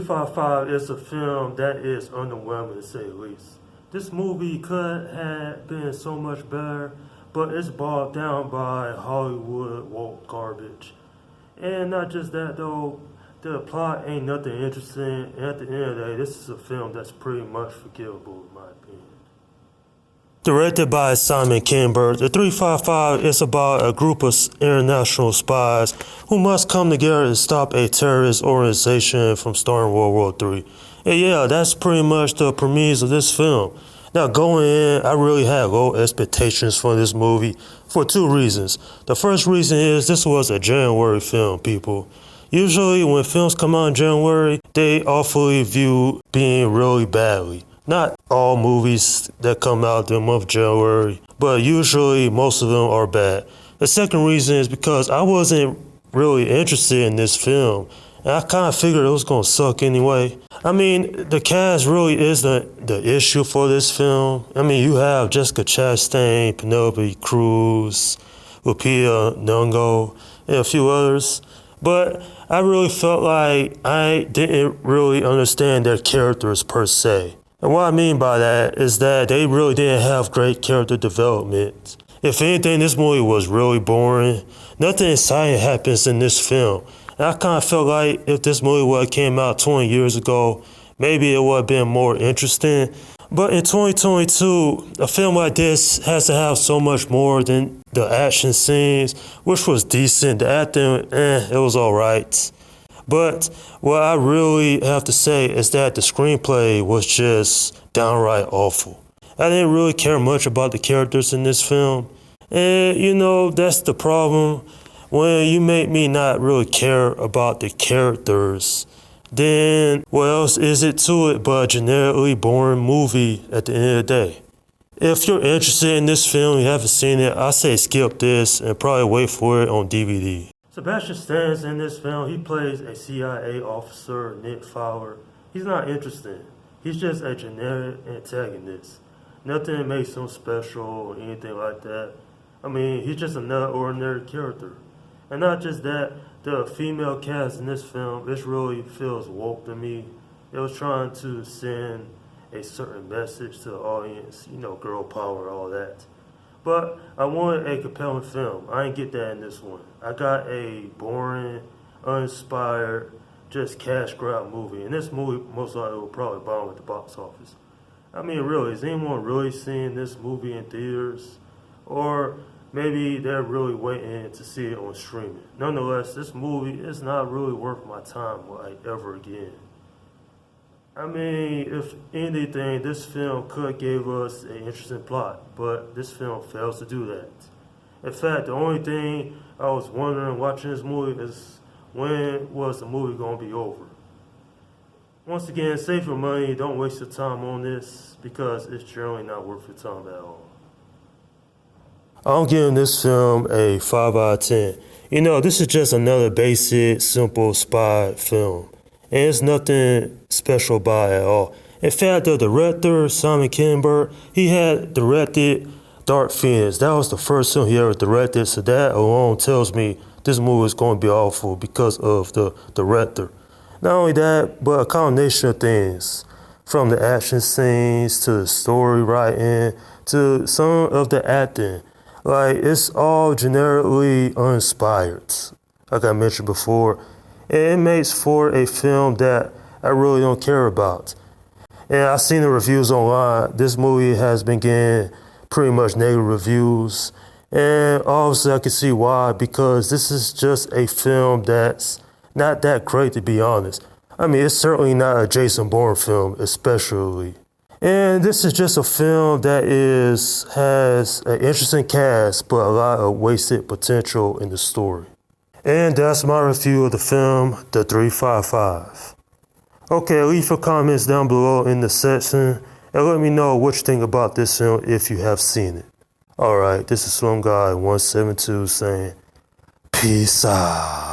355 is a film that is underwhelming to say the least. This movie could have been so much better, but it's bogged down by Hollywood woke garbage. And not just that though, the plot ain't nothing interesting. And at the end of the day, this is a film that's pretty much forgivable in my opinion. Directed by Simon Kinberg, the 355 is about a group of international spies who must come together to stop a terrorist organization from starting World War III. And yeah, that's pretty much the premise of this film. Now going in, I really had low expectations for this movie for two reasons. The first reason is this was a January film, people. Usually when films come out in January, they awfully view being really badly. Not all movies that come out the month of January, but usually most of them are bad. The second reason is because I wasn't really interested in this film. And I kind of figured it was going to suck anyway. I mean, the cast really isn't the issue for this film. I mean, you have Jessica Chastain, Penelope Cruz, Lupita Nyong'o, and a few others. But I really felt like I didn't really understand their characters per se. And what I mean by that is that they really didn't have great character development. If anything, this movie was really boring. Nothing exciting happens in this film. And I kind of felt like if this movie would have came out 20 years ago, maybe it would have been more interesting. But in 2022, a film like this has to have so much more than the action scenes, which was decent. The acting, it was alright. But what I really have to say is that the screenplay was just downright awful. I didn't really care much about the characters in this film. And that's the problem. When you make me not really care about the characters, then what else is it to it but a generically boring movie at the end of the day? If you're interested in this film, you haven't seen it, I say skip this and probably wait for it on DVD. Sebastian Stan's in this film. He plays a CIA officer, Nick Fowler. He's not interesting. He's just a generic antagonist. Nothing makes him special or anything like that. I mean, he's just another ordinary character. And not just that, the female cast in this film, it really feels woke to me. It was trying to send a certain message to the audience, girl power, all that. But I wanted a compelling film. I didn't get that in this one. I got a boring, uninspired, just cash grab movie. And this movie most likely will probably bomb at the box office. I mean, really, is anyone really seeing this movie in theaters? Or maybe they're really waiting to see it on streaming. Nonetheless, this movie is not really worth my time ever again. I mean, if anything, this film could give us an interesting plot, but this film fails to do that. In fact, the only thing I was wondering watching this movie is when was the movie going to be over? Once again, save your money, don't waste your time on this, because it's generally not worth your time at all. I'm giving this film a 5 out of 10. This is just another basic, simple spy film. And it's nothing special about it at all. In fact, the director, Simon Kinberg, he had directed Dark Phoenix. That was the first film he ever directed, so that alone tells me this movie is going to be awful because of the director. Not only that, but a combination of things. From the action scenes, to the story writing, to some of the acting. It's all generically uninspired, like I mentioned before. And it makes for a film that I really don't care about. And I've seen the reviews online. This movie has been getting pretty much negative reviews. And obviously I can see why, because this is just a film that's not that great, to be honest. I mean, it's certainly not a Jason Bourne film, especially. And this is just a film that has an interesting cast, but a lot of wasted potential in the story. And that's my review of the film, The 355. Okay, leave your comments down below in the section and let me know what you think about this film if you have seen it. Alright, this is Slum Guy 172 saying, peace out.